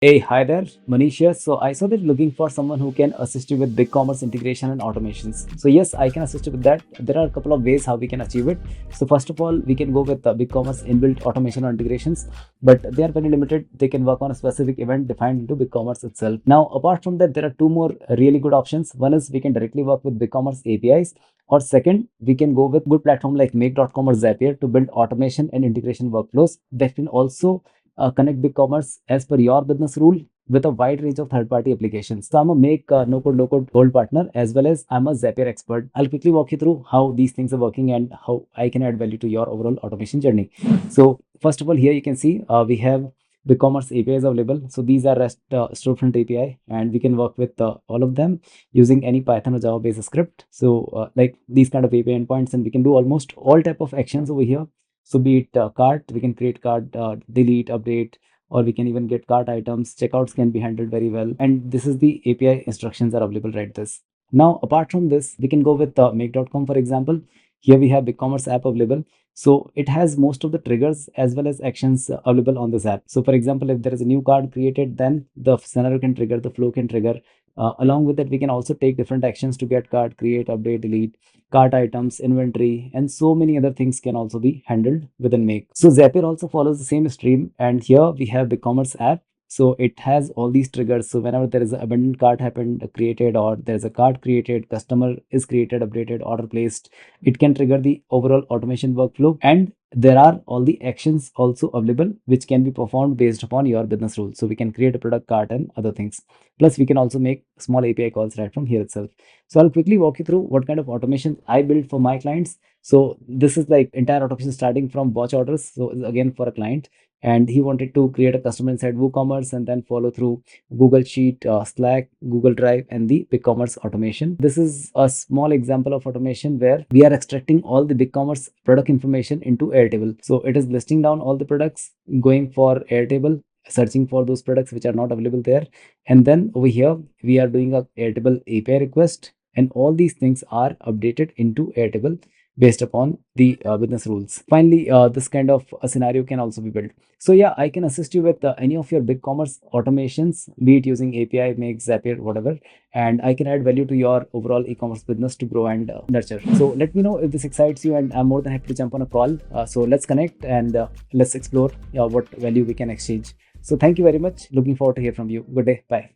Hey, hi there, Manish here. So I saw that looking for someone who can assist you with BigCommerce integration and automations. So yes, I can assist you with that. There are a couple of ways how we can achieve it. So first of all, we can go with BigCommerce inbuilt automation or integrations, but they are very limited. They can work on a specific event defined into BigCommerce itself. Now, apart from that, there are two more really good options. One is we can directly work with BigCommerce APIs. Or second, we can go with good platform like Make.com or Zapier to build automation and integration workflows that can also connect BigCommerce as per your business rule with a wide range of third-party applications. So I'm a Make no-code, low-code gold partner as well as I'm a Zapier expert. I'll quickly walk you through how these things are working and how I can add value to your overall automation journey. So first of all, here you can see we have BigCommerce APIs available. So these are REST storefront API, and we can work with all of them using any Python or Java based script. So like these kind of API endpoints, and we can do almost all type of actions over here. So be it cart, we can create cart, delete, update, or we can even get cart items. Checkouts can be handled very well. And this is the API instructions are available right this. Now, apart from this, we can go with make.com, for example. Here we have BigCommerce app available. So it has most of the triggers as well as actions available on this app. So for example, if there is a new card created, then the scenario can trigger, the flow can trigger. Along with that, we can also take different actions to get card, create, update, delete, cart items, inventory, and so many other things can also be handled within Make. So Zapier also follows the same stream, and here we have BigCommerce app. So it has all these triggers. So whenever there is an abandoned cart happened created, or there is a cart created, customer is created, updated, order placed, it can trigger the overall automation workflow. And there are all the actions also available which can be performed based upon your business rules. So we can create a product cart and other things. Plus we can also make small API calls right from here itself. So I'll quickly walk you through what kind of automation I build for my clients. So this is like entire automation starting from watch orders. So again, for a client, and he wanted to create a customer inside WooCommerce and then follow through Google Sheet, Slack, Google Drive, and the BigCommerce automation. This is a small example of automation where we are extracting all the BigCommerce product information into Airtable. So it is listing down all the products, going for Airtable, searching for those products which are not available there, and then over here we are doing a Airtable API request, and all these things are updated into Airtable based upon the business rules. Finally, this kind of a scenario can also be built. So yeah, I can assist you with any of your BigCommerce automations, be it using API, Make, Zapier, whatever, and I can add value to your overall e-commerce business to grow and nurture. So let me know if this excites you, and I'm more than happy to jump on a call. So let's connect and let's explore what value we can exchange. So thank you very much. Looking forward to hear from you. Good day. Bye.